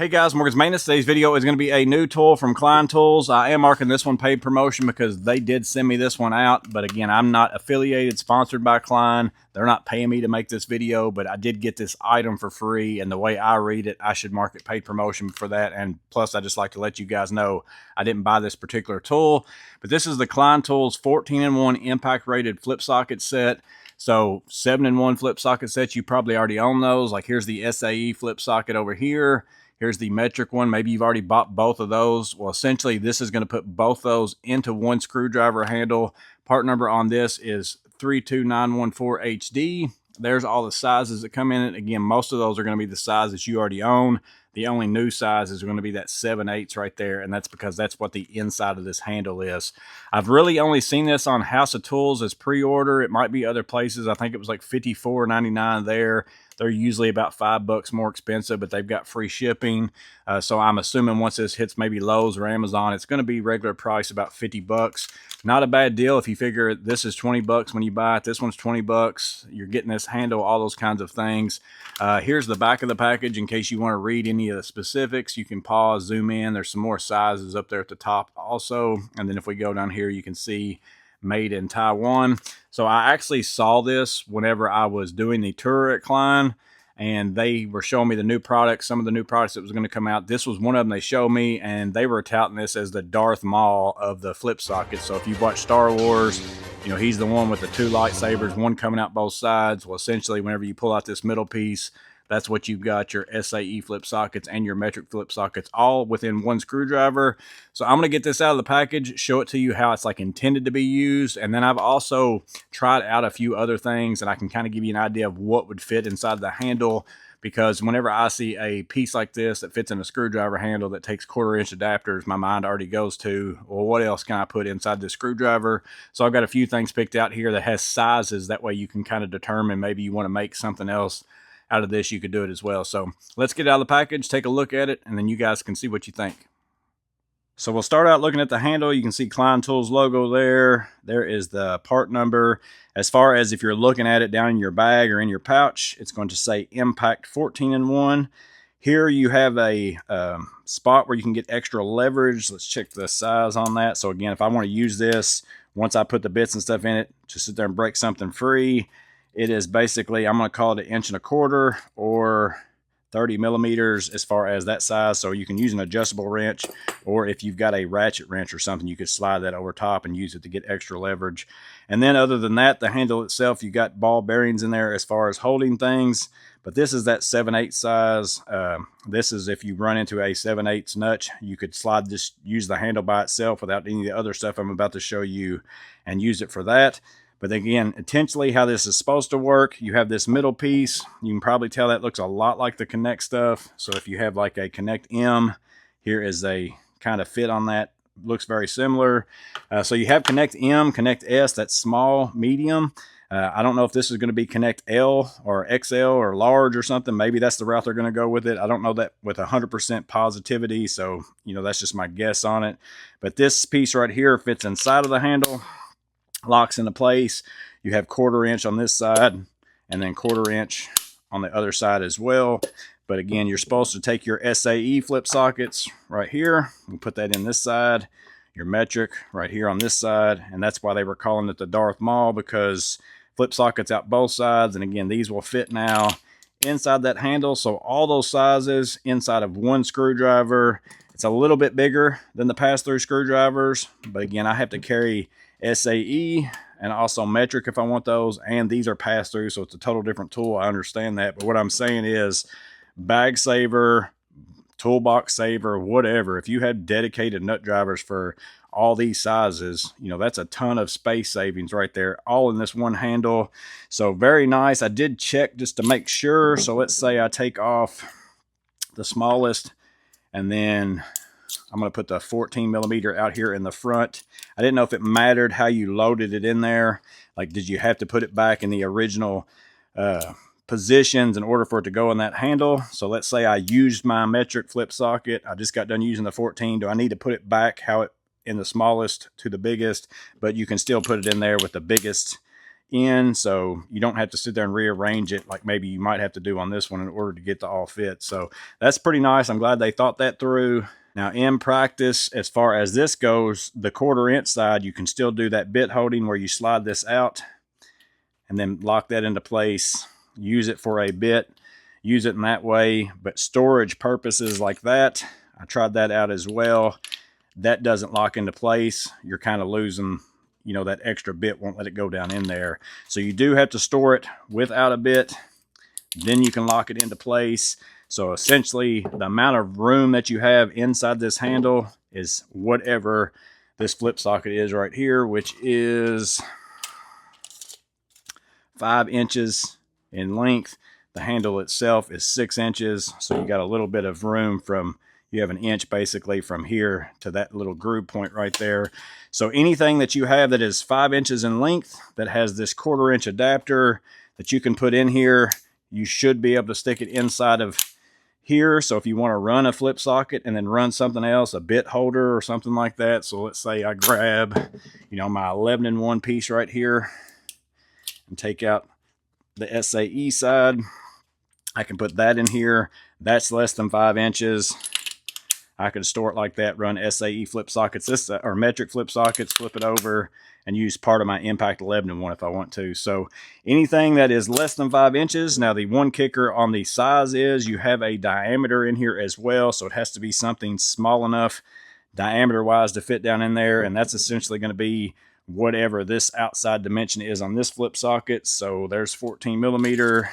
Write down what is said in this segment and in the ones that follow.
Hey guys, Morgan's Maintenance. Today's video is going to be a new tool from Klein Tools. I am marking this one paid promotion because they did send me this one out. But again, I'm not affiliated, sponsored by Klein. They're not paying me to make this video, but I did get this item for free. And the way I read it, I should mark it paid promotion for that. And plus, I just like to let you guys know I didn't buy this particular tool. But this is the Klein Tools 14-in-1 impact rated flip socket set. So 7-in-1 flip socket sets, you probably already own those. Like here's the SAE flip socket over here. Here's the metric one. Maybe you've already bought both of those. Well, essentially, this is going to put both those into one screwdriver handle. Part number on this is 32914HD. There's all the sizes that come in it. Again, most of those are going to be the sizes you already own. The only new size is going to be that 7/8 right there, and that's because that's what the inside of this handle is. I've really only seen this on House of Tools as pre-order. It might be other places. I think it was like $54.99 there. They're usually about $5 more expensive, but they've got free shipping. So I'm assuming once this hits maybe Lowe's or Amazon, it's going to be regular price, about $50. Not a bad deal if you figure this is $20 when you buy it. This one's $20. You're getting this handle, all those kinds of things. Here's the back of the package in case you want to read any of the specifics. You can pause, zoom in. There's some more sizes up there at the top also. And then if we go down here, you can see made in Taiwan. So I actually saw this whenever I was doing the tour at Klein, and they were showing me the new products, some of the new products that was going to come out. This was one of them they showed me, and they were touting this as the Darth Maul of the flip socket. So if you've watched Star Wars, you know, he's the one with the two lightsabers, one coming out both sides. Well, essentially, whenever you pull out this middle piece, that's what you've got, your SAE flip sockets and your metric flip sockets all within one screwdriver. So I'm going to get this out of the package, show it to you how it's like intended to be used. And then I've also tried out a few other things, and I can kind of give you an idea of what would fit inside the handle. Because whenever I see a piece like this that fits in a screwdriver handle that takes 1/4-inch adapters, my mind already goes to, well, what else can I put inside this screwdriver? So I've got a few things picked out here that has sizes. That way you can kind of determine maybe you want to make something else out of this. You could do it as well. So let's get out of the package, take a look at it, and then you guys can see what you think. So we'll start out looking at the handle. You can see Klein Tools logo there. There is the part number. As far as if you're looking at it down in your bag or in your pouch, it's going to say Impact 14-in-1. Here you have a spot where you can get extra leverage. Let's check the size on that. So again, if I want to use this, once I put the bits and stuff in it, to sit there and break something free, it is basically, I'm going to call it 1.25 inches or 30 millimeters as far as that size. So you can use an adjustable wrench, or if you've got a ratchet wrench or something, you could slide that over top and use it to get extra leverage. And then other than that, the handle itself, you got ball bearings in there as far as holding things. But this is that 7/8 size. This is if you run into a 7/8 nut, you could slide this, use the handle by itself without any of the other stuff I'm about to show you, and use it for that. But again, intentionally how this is supposed to work, you have this middle piece. You can probably tell that looks a lot like the KNECT stuff. So if you have like a KNECT M, here is a kind of fit on that. Looks very similar. So you have KNECT M, KNECT S, that's small, medium. I don't know if this is going to be KNECT L or XL or large or something. Maybe that's the route they're going to go with it. I don't know that with 100% positivity. So, you know, that's just my guess on it. But this piece right here fits inside of the handle, locks into place. You have 1/4 inch on this side and then 1/4 inch on the other side as well. But again, you're supposed to take your SAE flip sockets right here and put that in this side, your metric right here on this side. And that's why they were calling it the Darth Maul, because flip sockets out both sides. And again, these will fit now inside that handle. So all those sizes inside of one screwdriver. It's a little bit bigger than the pass-through screwdrivers, but again, I have to carry SAE and also metric if I want those, and these are pass-through, so it's a total different tool. I understand that, but what I'm saying is bag saver, toolbox saver, whatever, if you had dedicated nut drivers for all these sizes, you know, that's a ton of space savings right there, all in this one handle. So very nice. I did check just to make sure. So let's say I take off the smallest, and then I'm going to put the 14 millimeter out here in the front. I didn't know if it mattered how you loaded it in there. Like, did you have to put it back in the original positions in order for it to go in that handle? So let's say I used my metric flip socket. I just got done using the 14. Do I need to put it back how it in the smallest to the biggest? But you can still put it in there with the biggest in, so you don't have to sit there and rearrange it like maybe you might have to do on this one in order to get the all fit. So that's pretty nice. I'm glad they thought that through. Now in practice, as far as this goes, the 1/4 inch side, you can still do that bit holding where you slide this out and then lock that into place, use it for a bit, use it in that way. But storage purposes like that, I tried that out as well. That doesn't lock into place. You're kind of losing, you know, that extra bit won't let it go down in there. So you do have to store it without a bit. Then you can lock it into place. So essentially the amount of room that you have inside this handle is whatever this flip socket is right here, which is 5 inches in length. The handle itself is 6 inches. So you got a little bit of room from, you have an inch basically from here to that little groove point right there. So anything that you have that is 5 inches in length that has this 1/4 inch adapter that you can put in here, you should be able to stick it inside of here. So if you want to run a flip socket and then run something else, a bit holder or something like that. So let's say I grab, you know, my 11-in-1 piece right here and take out the SAE side. I can put that in here. That's less than 5 inches. I could store it like that, run SAE flip sockets, or metric flip sockets, flip it over, and use part of my impact 11-in-1 if I want to. So anything that is less than 5 inches. Now the one kicker on the size is you have a diameter in here as well. So it has to be something small enough diameter wise to fit down in there. And that's essentially going to be whatever this outside dimension is on this flip socket. So there's 14 millimeter.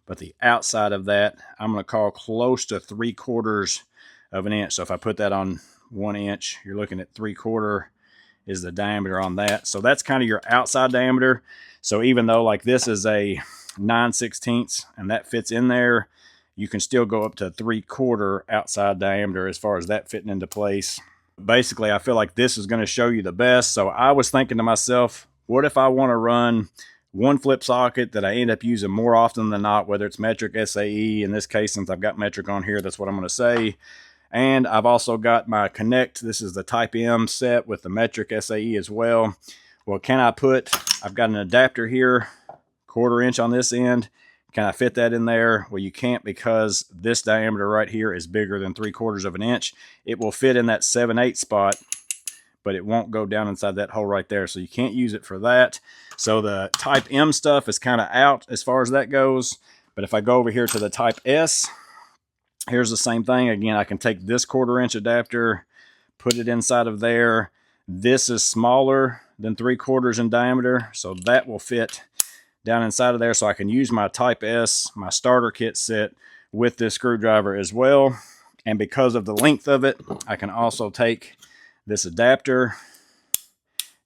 But the outside of that, I'm going to call close to 3/4 of an inch. So if I put that on 1 inch, you're looking at 3/4 is the diameter on that. So that's kind of your outside diameter. So even though like this is a 9/16 and that fits in there, you can still go up to 3/4 outside diameter as far as that fitting into place. Basically, I feel like this is going to show you the best. So I was thinking to myself, what if I want to run one flip socket that I end up using more often than not, whether it's metric, SAE. In this case, since I've got metric on here, that's what I'm going to say. And I've also got my KNECT. This is the Type M set with the metric SAE as well. Well, I've got an adapter here, 1/4 inch on this end. Can I fit that in there? Well, you can't, because this diameter right here is bigger than 3/4 of an inch. It will fit in that 7/8 spot, but it won't go down inside that hole right there. So you can't use it for that. So the Type M stuff is kind of out as far as that goes. But if I go over here to the Type S, here's the same thing. Again, I can take this 1/4 inch adapter, put it inside of there. This is smaller than 3/4 in diameter, so that will fit down inside of there. So I can use my Type S, my starter kit set, with this screwdriver as well. And because of the length of it, I can also take this adapter,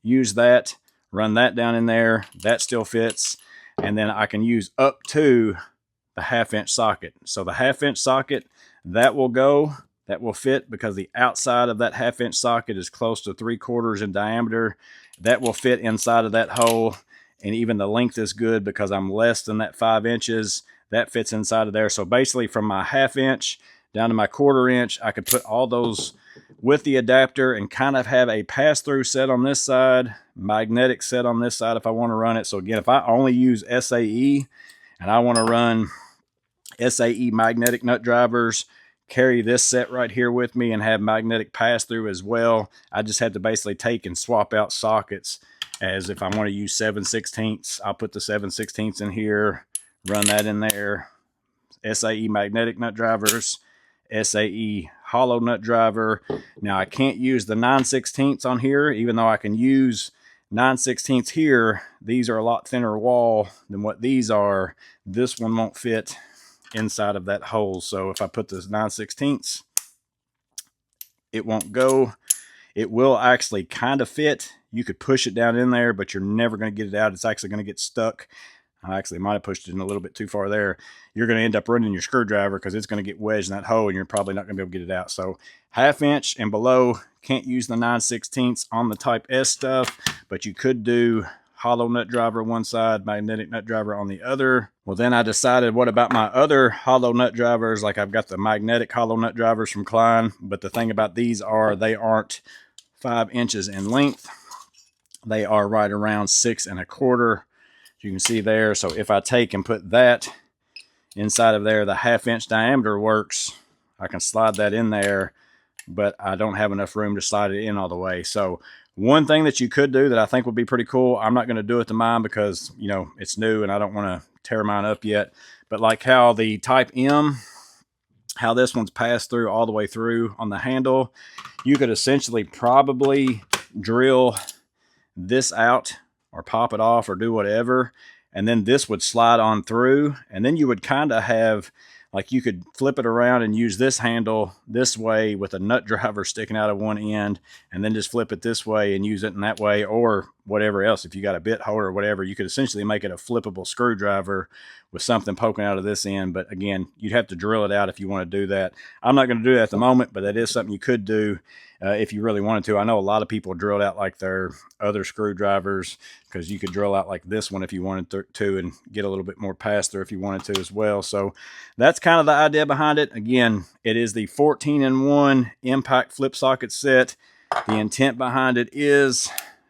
use that, run that down in there. That still fits. And then I can use up to the 1/2 inch socket. So the 1/2 inch socket, that will fit, because the outside of that 1/2 inch socket is close to 3/4 in diameter. That will fit inside of that hole. And even the length is good because I'm less than that 5 inches. That fits inside of there. So basically from my 1/2 inch down to my 1/4 inch, I could put all those with the adapter and kind of have a pass-through set on this side, magnetic set on this side if I want to run it. So again, if I only use SAE and I want to run SAE magnetic nut drivers, carry this set right here with me and have magnetic pass-through as well, I just had to basically take and swap out sockets. As if I want to use 7/16, I'll put the 7/16 in here, run that in there. SAE magnetic nut drivers, SAE hollow nut driver. Now I can't use the 9/16 on here, even though I can use 9/16 here. These are a lot thinner wall than what these are. This one won't fit inside of that hole. So if I put this 9/16, it won't go. It will actually kind of fit. You could push it down in there, but you're never going to get it out. It's actually going to get stuck. I actually might have pushed it in a little bit too far there. You're going to end up running your screwdriver because it's going to get wedged in that hole, and you're probably not going to be able to get it out. So 1/2 inch and below, can't use the 9/16 on the Type S stuff, but you could do hollow nut driver one side, magnetic nut driver on the other. Well, then I decided, what about my other hollow nut drivers? Like I've got the magnetic hollow nut drivers from Klein, but the thing about these are they aren't 5 inches in length they are right around 6 1/4. You can see there. So if I take and put that inside of there, the 1/2 inch diameter works. I can slide that in there, but I don't have enough room to slide it in all the way. So one thing that you could do that I think would be pretty cool, I'm not going to do it to mine because, you know, it's new and I don't want to tear mine up yet. But like how the Type M, how this one's passed through all the way through on the handle, you could essentially probably drill this out or pop it off or do whatever, and then this would slide on through, and then you would kind of have, like, you could flip it around and use this handle this way with a nut driver sticking out of one end, and then just flip it this way and use it in that way, or whatever else. If you got a bit holder or whatever, you could essentially make it a flippable screwdriver with something poking out of this end. But again, you'd have to drill it out if you want to do that. I'm not going to do that at the moment, but that is something you could do if you really wanted to. I know a lot of people drilled out like their other screwdrivers, because you could drill out like this one if you wanted to and get a little bit more pass through if you wanted to as well. So that's kind of the idea behind it. Again, it is the 14-in-1 impact flip socket set. The intent behind it is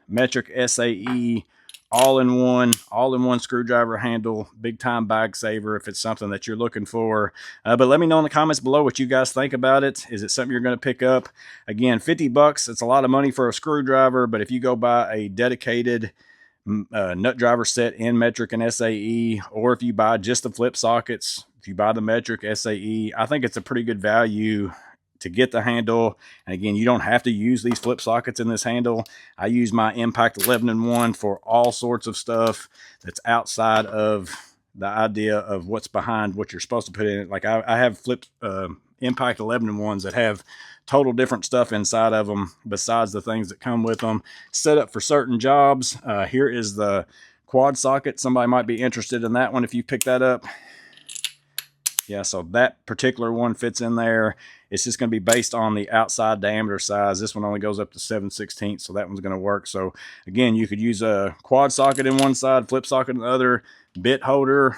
metric SAE, all-in-one screwdriver handle, big time bag saver if it's something that you're looking for. But let me know in the comments below what you guys think about it. Is it something you're going to pick up? Again, 50 bucks, it's a lot of money for a screwdriver, but if you go buy a dedicated nut driver set in metric and SAE, or if you buy just the flip sockets, if you buy the metric SAE, I think it's a pretty good value to get the handle. And again, you don't have to use these flip sockets in this handle. I use my impact 11-in-1 for all sorts of stuff that's outside of the idea of what's behind what you're supposed to put in it. Like I have impact 11-in-1s that have total different stuff inside of them besides the things that come with them, set up for certain jobs. Here is the quad socket. Somebody might be interested in that one if you pick that up. Yeah, so that particular one fits in there. It's just going to be based on the outside diameter size. This one only goes up to 7/16, so that one's going to work. So again, you could use a quad socket in one side, flip socket in the other, bit holder,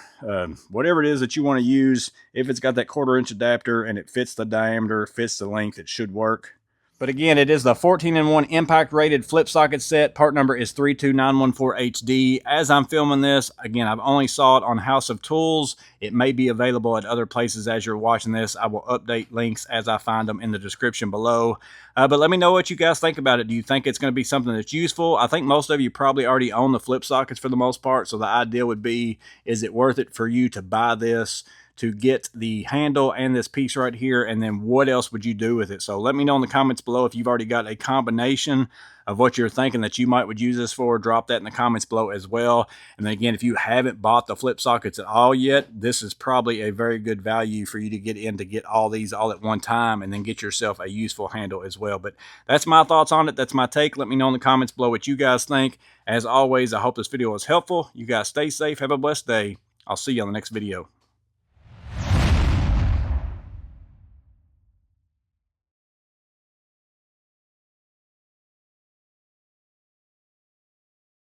whatever it is that you want to use. If it's got that 1/4 inch adapter and it fits the diameter, fits the length, it should work. But again, it is the 14-in-1 impact rated flip socket set. Part number is 32914HD. As I'm filming this, again, I've only saw it on House of Tools. It may be available at other places as you're watching this. I will update links as I find them in the description below. But let me know what you guys think about it. Do you think it's going to be something that's useful? I think most of you probably already own the flip sockets for the most part. So the idea would be, is it worth it for you to buy this, to get the handle and this piece right here, and then what else would you do with it? So let me know in the comments below if you've already got a combination of what you're thinking that you would use this for. Drop that in the comments below as well. And then again, if you haven't bought the flip sockets at all yet, this is probably a very good value for you to get in, to get all these all at one time and then get yourself a useful handle as well. But that's my thoughts on it. That's my take. Let me know in the comments below what you guys think. As always, I hope this video was helpful. You guys stay safe. Have a blessed day. I'll see you on the next video.